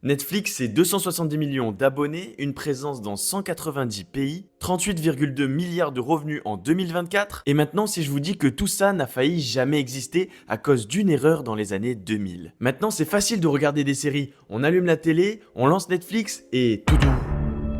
Netflix, c'est 270 millions d'abonnés, une présence dans 190 pays, 38,2 milliards de revenus en 2024, et maintenant si je vous dis que tout ça n'a failli jamais exister à cause d'une erreur dans les années 2000. Maintenant c'est facile de regarder des séries, on allume la télé, on lance Netflix et tout.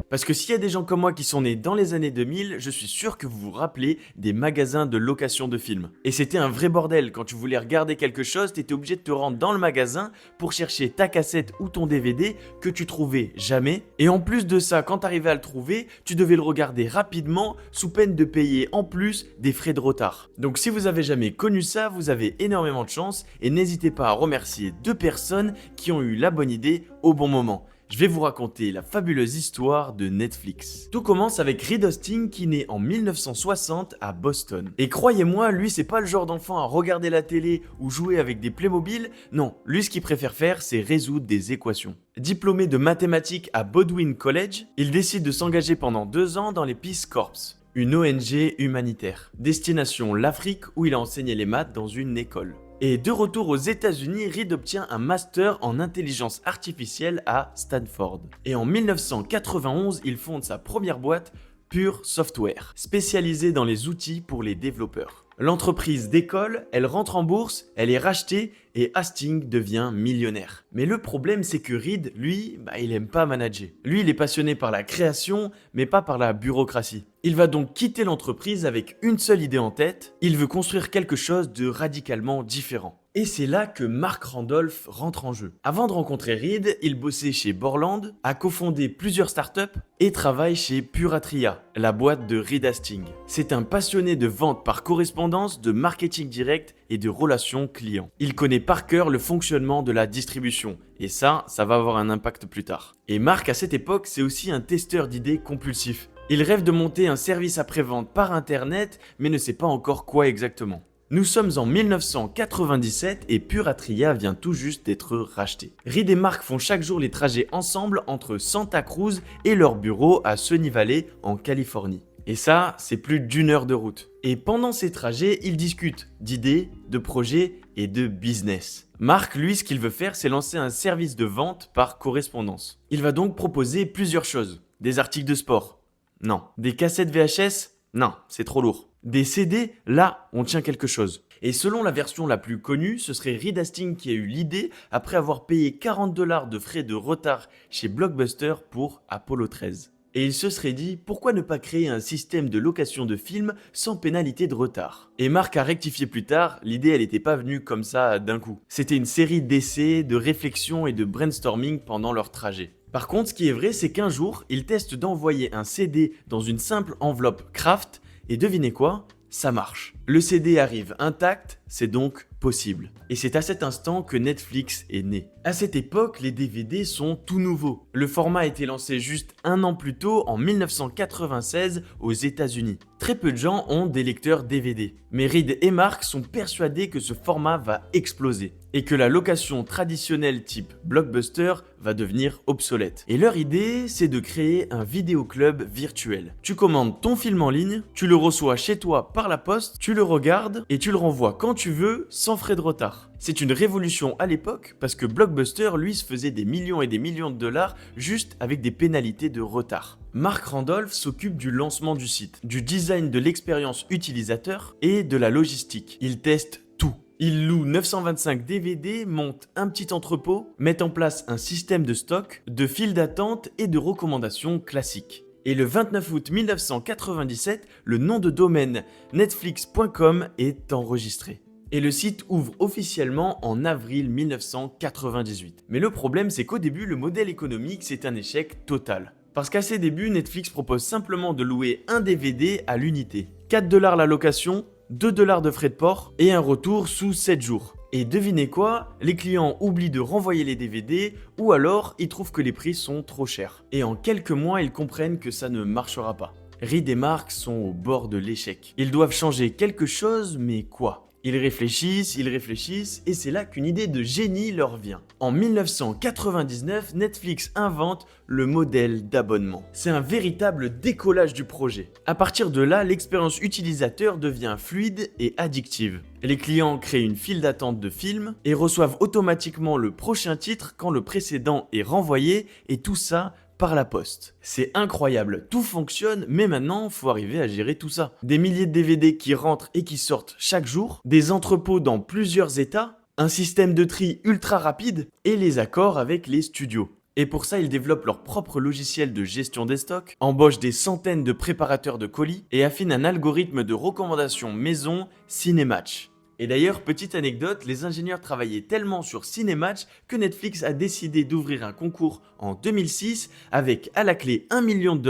Parce que s'il y a des gens comme moi qui sont nés dans les années 2000, je suis sûr que vous vous rappelez des magasins de location de films. Et c'était un vrai bordel, quand tu voulais regarder quelque chose, t'étais obligé de te rendre dans le magasin pour chercher ta cassette ou ton DVD que tu trouvais jamais. Et en plus de ça, quand t'arrivais à le trouver, tu devais le regarder rapidement sous peine de payer en plus des frais de retard. Donc si vous avez jamais connu ça, vous avez énormément de chance et n'hésitez pas à remercier 2 personnes qui ont eu la bonne idée au bon moment. Je vais vous raconter la fabuleuse histoire de Netflix. Tout commence avec Reed Hastings qui naît en 1960 à Boston. Et croyez-moi, lui c'est pas le genre d'enfant à regarder la télé ou jouer avec des Playmobil, non, lui ce qu'il préfère faire c'est résoudre des équations. Diplômé de mathématiques à Bowdoin College, il décide de s'engager pendant 2 ans dans les Peace Corps, une ONG humanitaire. Destination l'Afrique où il a enseigné les maths dans une école. Et de retour aux États-Unis, Reed obtient un master en intelligence artificielle à Stanford. Et en 1991, il fonde sa première boîte, Pure Software, spécialisée dans les outils pour les développeurs. L'entreprise décolle, elle rentre en bourse, elle est rachetée et Hastings devient millionnaire. Mais le problème c'est que Reed, lui, il aime pas manager. Lui, il est passionné par la création, mais pas par la bureaucratie. Il va donc quitter l'entreprise avec une seule idée en tête, il veut construire quelque chose de radicalement différent. Et c'est là que Mark Randolph rentre en jeu. Avant de rencontrer Reed, il bossait chez Borland, a cofondé plusieurs startups et travaille chez Puratria, la boîte de Reed Hastings. C'est un passionné de vente par correspondance, de marketing direct et de relations clients. Il connaît par cœur le fonctionnement de la distribution et ça va avoir un impact plus tard. Et Mark, à cette époque, c'est aussi un testeur d'idées compulsif. Il rêve de monter un service après-vente par internet mais ne sait pas encore quoi exactement. Nous sommes en 1997 et Puratria vient tout juste d'être racheté. Reed et Mark font chaque jour les trajets ensemble entre Santa Cruz et leur bureau à Sunny Valley en Californie. Et ça, c'est plus d'1 heure de route. Et pendant ces trajets, ils discutent d'idées, de projets et de business. Mark, lui, ce qu'il veut faire, c'est lancer un service de vente par correspondance. Il va donc proposer plusieurs choses. Des articles de sport? Non. Des cassettes VHS? Non, c'est trop lourd. Des CD, là, on tient quelque chose. Et selon la version la plus connue, ce serait Reed Hastings qui a eu l'idée après avoir payé 40 $ de frais de retard chez Blockbuster pour Apollo 13. Et il se serait dit, pourquoi ne pas créer un système de location de films sans pénalité de retard? Et Mark a rectifié plus tard, l'idée elle n'était pas venue comme ça d'un coup. C'était une série d'essais, de réflexions et de brainstorming pendant leur trajet. Par contre, ce qui est vrai, c'est qu'un jour, ils testent d'envoyer un CD dans une simple enveloppe Kraft, et devinez quoi? Ça marche. Le CD arrive intact, c'est donc possible. Et c'est à cet instant que Netflix est né. À cette époque, les DVD sont tout nouveaux. Le format a été lancé juste 1 an plus tôt, en 1996, aux États-Unis. Très peu de gens ont des lecteurs DVD. Mais Reed et Mark sont persuadés que ce format va exploser et que la location traditionnelle type Blockbuster va devenir obsolète. Et leur idée, c'est de créer un vidéoclub virtuel. Tu commandes ton film en ligne, tu le reçois chez toi par la poste, tu le regardes et tu le renvoies quand tu veux sans frais de retard. C'est une révolution à l'époque parce que Blockbuster, lui, se faisait des millions et des millions de dollars juste avec des pénalités de retard. Mark Randolph s'occupe du lancement du site, du design de l'expérience utilisateur et de la logistique. Il teste tout. Il loue 925 DVD, monte un petit entrepôt, met en place un système de stock, de files d'attente et de recommandations classiques. Et le 29 août 1997, le nom de domaine netflix.com est enregistré. Et le site ouvre officiellement en avril 1998. Mais le problème, c'est qu'au début, le modèle économique, c'est un échec total. Parce qu'à ses débuts, Netflix propose simplement de louer un DVD à l'unité. 4 $ la location, 2 $ de frais de port et un retour sous 7 jours. Et devinez quoi? Les clients oublient de renvoyer les DVD ou alors ils trouvent que les prix sont trop chers. Et en quelques mois, ils comprennent que ça ne marchera pas. Reed et Mark sont au bord de l'échec. Ils doivent changer quelque chose, mais quoi? Ils réfléchissent, et c'est là qu'une idée de génie leur vient. En 1999, Netflix invente le modèle d'abonnement. C'est un véritable décollage du projet. À partir de là, l'expérience utilisateur devient fluide et addictive. Les clients créent une file d'attente de films et reçoivent automatiquement le prochain titre quand le précédent est renvoyé, et tout ça par la poste. C'est incroyable, tout fonctionne, mais maintenant, faut arriver à gérer tout ça. Des milliers de DVD qui rentrent et qui sortent chaque jour, des entrepôts dans plusieurs états, un système de tri ultra rapide et les accords avec les studios. Et pour ça, ils développent leur propre logiciel de gestion des stocks, embauchent des centaines de préparateurs de colis et affinent un algorithme de recommandation maison Cinematch. Et d'ailleurs, petite anecdote, les ingénieurs travaillaient tellement sur Cinematch que Netflix a décidé d'ouvrir un concours en 2006 avec à la clé $1 million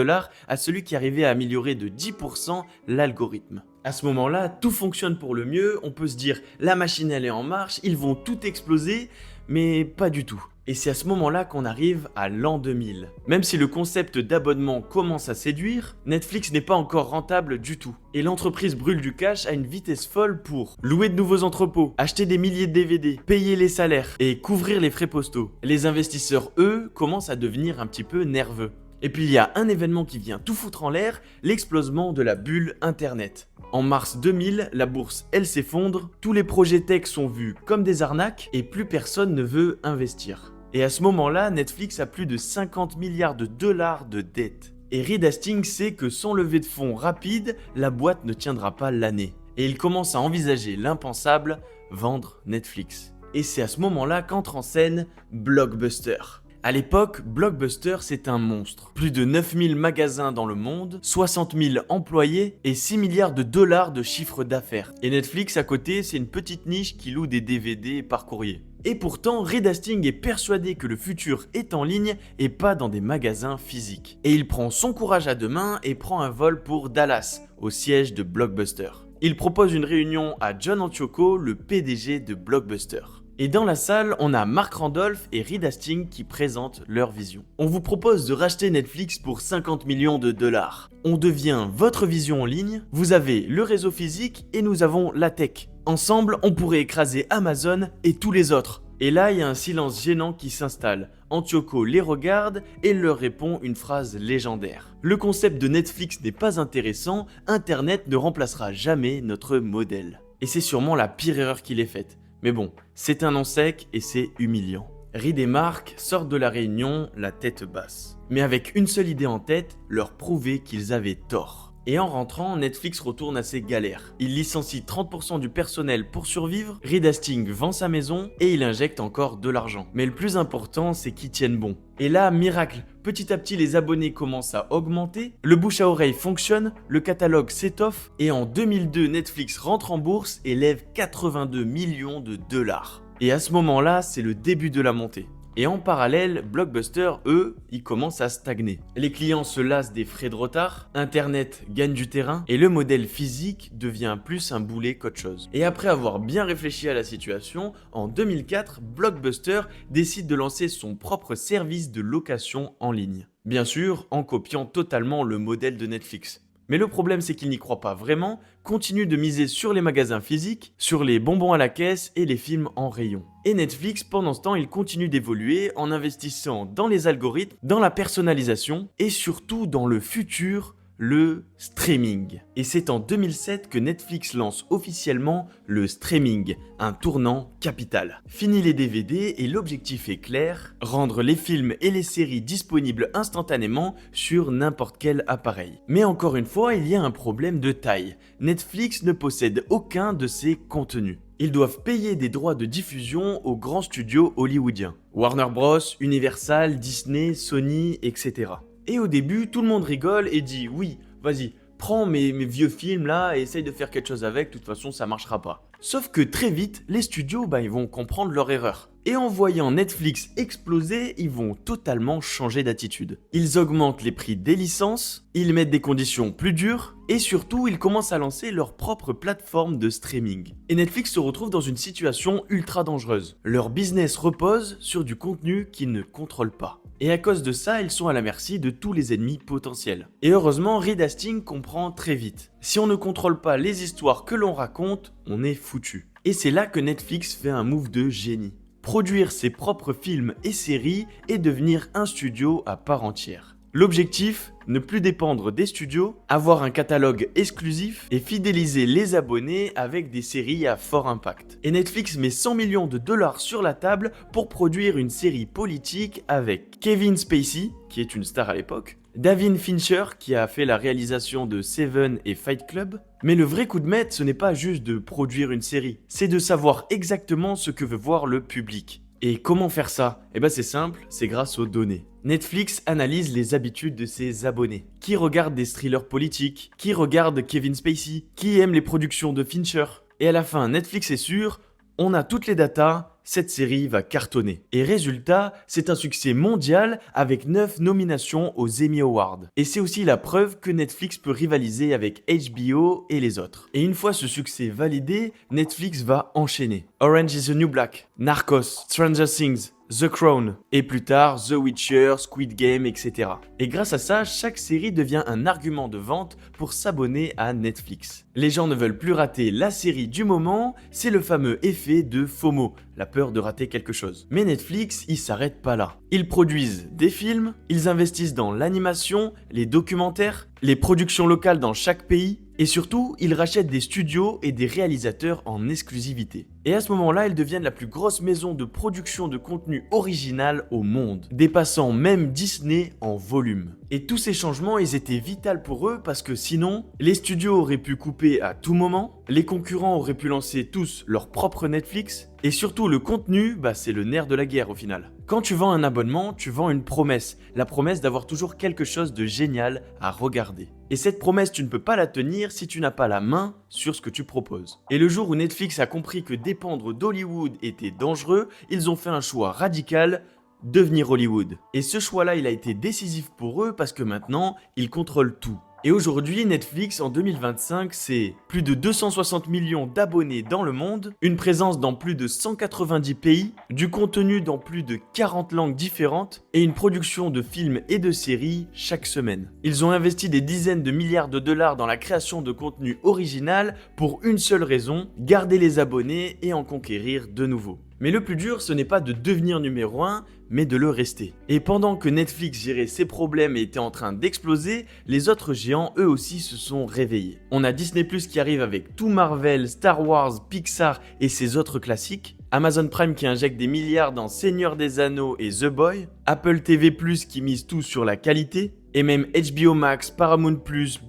à celui qui arrivait à améliorer de 10% l'algorithme. À ce moment-là, tout fonctionne pour le mieux, on peut se dire la machine elle est en marche, ils vont tout exploser, mais pas du tout. Et c'est à ce moment-là qu'on arrive à l'an 2000. Même si le concept d'abonnement commence à séduire, Netflix n'est pas encore rentable du tout. Et l'entreprise brûle du cash à une vitesse folle pour louer de nouveaux entrepôts, acheter des milliers de DVD, payer les salaires et couvrir les frais postaux. Les investisseurs, eux, commencent à devenir un petit peu nerveux. Et puis il y a un événement qui vient tout foutre en l'air, l'explosement de la bulle Internet. En mars 2000, la bourse, elle s'effondre, tous les projets tech sont vus comme des arnaques et plus personne ne veut investir. Et à ce moment-là, Netflix a plus de 50 milliards de dollars de dettes. Et Reed Hastings sait que sans levée de fonds rapide, la boîte ne tiendra pas l'année. Et il commence à envisager l'impensable, vendre Netflix. Et c'est à ce moment-là qu'entre en scène Blockbuster. À l'époque, Blockbuster c'est un monstre. Plus de 9000 magasins dans le monde, 60 000 employés et 6 milliards de dollars de chiffre d'affaires. Et Netflix à côté, c'est une petite niche qui loue des DVD par courrier. Et pourtant, Reed Hastings est persuadé que le futur est en ligne et pas dans des magasins physiques. Et il prend son courage à deux mains et prend un vol pour Dallas, au siège de Blockbuster. Il propose une réunion à John Antioco, le PDG de Blockbuster. Et dans la salle, on a Mark Randolph et Reed Hastings qui présentent leur vision. On vous propose de racheter Netflix pour 50 millions de dollars. On devient votre vision en ligne, vous avez le réseau physique et nous avons la tech. Ensemble, on pourrait écraser Amazon et tous les autres. Et là, il y a un silence gênant qui s'installe. Antioco les regarde et leur répond une phrase légendaire. Le concept de Netflix n'est pas intéressant, Internet ne remplacera jamais notre modèle. Et c'est sûrement la pire erreur qu'il ait faite. Mais bon, c'est un nom sec et c'est humiliant. Reed et Mark sortent de la réunion la tête basse. Mais avec une seule idée en tête, leur prouver qu'ils avaient tort. Et en rentrant, Netflix retourne à ses galères. Il licencie 30% du personnel pour survivre, Reed Hastings vend sa maison et il injecte encore de l'argent. Mais le plus important, c'est qu'ils tiennent bon. Et là, miracle, petit à petit les abonnés commencent à augmenter, le bouche à oreille fonctionne, le catalogue s'étoffe et en 2002, Netflix rentre en bourse et lève 82 millions de dollars. Et à ce moment-là, c'est le début de la montée. Et en parallèle, Blockbuster, eux, ils commencent à stagner. Les clients se lassent des frais de retard, Internet gagne du terrain et le modèle physique devient plus un boulet qu'autre chose. Et après avoir bien réfléchi à la situation, en 2004, Blockbuster décide de lancer son propre service de location en ligne. Bien sûr, en copiant totalement le modèle de Netflix. Mais le problème c'est qu'ils n'y croient pas vraiment, continuent de miser sur les magasins physiques, sur les bonbons à la caisse et les films en rayon. Et Netflix, pendant ce temps, il continue d'évoluer en investissant dans les algorithmes, dans la personnalisation et surtout dans le futur, le streaming. Et c'est en 2007 que Netflix lance officiellement le streaming, un tournant capital. Fini les DVD et l'objectif est clair, rendre les films et les séries disponibles instantanément sur n'importe quel appareil. Mais encore une fois, il y a un problème de taille. Netflix ne possède aucun de ces contenus. Ils doivent payer des droits de diffusion aux grands studios hollywoodiens. Warner Bros, Universal, Disney, Sony, etc. Et au début, tout le monde rigole et dit « Oui, vas-y, prends mes vieux films là et essaye de faire quelque chose avec, de toute façon ça marchera pas. » Sauf que très vite, les studios ils vont comprendre leur erreur. Et en voyant Netflix exploser, ils vont totalement changer d'attitude. Ils augmentent les prix des licences, ils mettent des conditions plus dures, et surtout ils commencent à lancer leur propre plateforme de streaming. Et Netflix se retrouve dans une situation ultra dangereuse. Leur business repose sur du contenu qu'ils ne contrôlent pas. Et à cause de ça, ils sont à la merci de tous les ennemis potentiels. Et heureusement, Reed Hastings comprend très vite. Si on ne contrôle pas les histoires que l'on raconte, on est foutu. Et c'est là que Netflix fait un move de génie. Produire ses propres films et séries et devenir un studio à part entière. L'objectif, ne plus dépendre des studios, avoir un catalogue exclusif et fidéliser les abonnés avec des séries à fort impact. Et Netflix met 100 millions de dollars sur la table pour produire une série politique avec Kevin Spacey, qui est une star à l'époque, David Fincher, qui a fait la réalisation de Seven et Fight Club. Mais le vrai coup de maître, ce n'est pas juste de produire une série, c'est de savoir exactement ce que veut voir le public. Et comment faire ça? Eh ben c'est simple, c'est grâce aux données. Netflix analyse les habitudes de ses abonnés. Qui regarde des thrillers politiques? Qui regarde Kevin Spacey? Qui aime les productions de Fincher? Et à la fin, Netflix est sûr, on a toutes les datas, cette série va cartonner. Et résultat, c'est un succès mondial avec 9 nominations aux Emmy Awards. Et c'est aussi la preuve que Netflix peut rivaliser avec HBO et les autres. Et une fois ce succès validé, Netflix va enchaîner. Orange is the New Black, Narcos, Stranger Things, The Crown, et plus tard The Witcher, Squid Game, etc. Et grâce à ça, chaque série devient un argument de vente pour s'abonner à Netflix. Les gens ne veulent plus rater la série du moment, c'est le fameux effet de FOMO, la peur de rater quelque chose. Mais Netflix, ils s'arrêtent pas là. Ils produisent des films, ils investissent dans l'animation, les documentaires, les productions locales dans chaque pays, et surtout, ils rachètent des studios et des réalisateurs en exclusivité. Et à ce moment-là, ils deviennent la plus grosse maison de production de contenu original au monde, dépassant même Disney en volume. Et tous ces changements, ils étaient vitaux pour eux parce que sinon, les studios auraient pu couper à tout moment, les concurrents auraient pu lancer tous leur propre Netflix, et surtout le contenu, c'est le nerf de la guerre au final. Quand tu vends un abonnement, tu vends une promesse, la promesse d'avoir toujours quelque chose de génial à regarder. Et cette promesse, tu ne peux pas la tenir si tu n'as pas la main sur ce que tu proposes. Et le jour où Netflix a compris que dépendre d'Hollywood était dangereux, ils ont fait un choix radical, devenir Hollywood. Et ce choix-là, il a été décisif pour eux parce que maintenant, ils contrôlent tout. Et aujourd'hui, Netflix en 2025, c'est plus de 260 millions d'abonnés dans le monde, une présence dans plus de 190 pays, du contenu dans plus de 40 langues différentes et une production de films et de séries chaque semaine. Ils ont investi des dizaines de milliards de dollars dans la création de contenu original pour une seule raison, garder les abonnés et en conquérir de nouveaux. Mais le plus dur, ce n'est pas de devenir numéro 1, mais de le rester. Et pendant que Netflix gérait ses problèmes et était en train d'exploser, les autres géants eux aussi se sont réveillés. On a Disney+ qui arrive avec tout Marvel, Star Wars, Pixar et ses autres classiques, Amazon Prime qui injecte des milliards dans Seigneur des Anneaux et The Boy, Apple TV+ qui mise tout sur la qualité, et même HBO Max, Paramount+,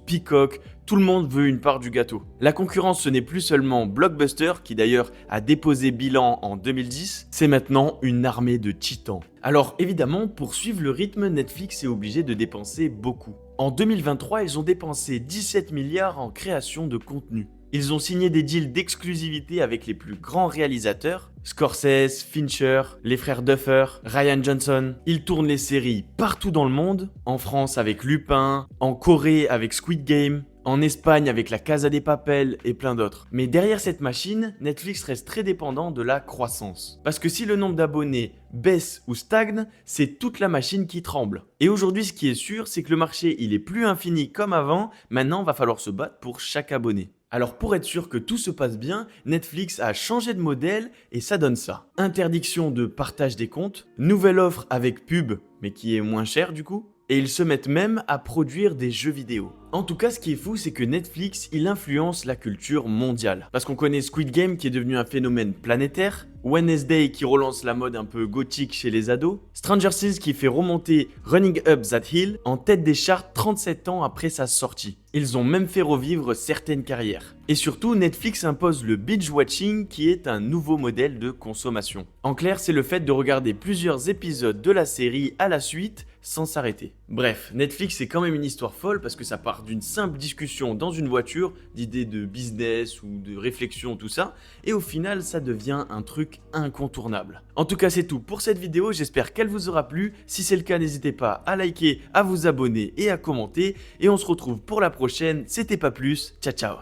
Peacock, tout le monde veut une part du gâteau. La concurrence, ce n'est plus seulement Blockbuster, qui d'ailleurs a déposé bilan en 2010, c'est maintenant une armée de titans. Alors évidemment, pour suivre le rythme, Netflix est obligé de dépenser beaucoup. En 2023, ils ont dépensé 17 milliards en création de contenu. Ils ont signé des deals d'exclusivité avec les plus grands réalisateurs, Scorsese, Fincher, les frères Duffer, Rian Johnson. Ils tournent les séries partout dans le monde, en France avec Lupin, en Corée avec Squid Game, en Espagne avec la Casa de Papel et plein d'autres. Mais derrière cette machine, Netflix reste très dépendant de la croissance. Parce que si le nombre d'abonnés baisse ou stagne, c'est toute la machine qui tremble. Et aujourd'hui, ce qui est sûr, c'est que le marché, il est plus infini comme avant, maintenant va falloir se battre pour chaque abonné. Alors pour être sûr que tout se passe bien, Netflix a changé de modèle et ça donne ça. Interdiction de partage des comptes, nouvelle offre avec pub, mais qui est moins chère du coup, et ils se mettent même à produire des jeux vidéo. En tout cas, ce qui est fou, c'est que Netflix, il influence la culture mondiale. Parce qu'on connaît Squid Game qui est devenu un phénomène planétaire, Wednesday qui relance la mode un peu gothique chez les ados, Stranger Things qui fait remonter Running Up That Hill en tête des charts 37 ans après sa sortie. Ils ont même fait revivre certaines carrières. Et surtout, Netflix impose le binge-watching qui est un nouveau modèle de consommation. En clair, c'est le fait de regarder plusieurs épisodes de la série à la suite sans s'arrêter. Bref, Netflix c'est quand même une histoire folle parce que ça part d'une simple discussion dans une voiture, d'idées de business ou de réflexion, tout ça, et au final ça devient un truc incontournable. En tout cas c'est tout pour cette vidéo, j'espère qu'elle vous aura plu. Si c'est le cas, n'hésitez pas à liker, à vous abonner et à commenter, et on se retrouve pour la prochaine. C'était pas plus, ciao ciao.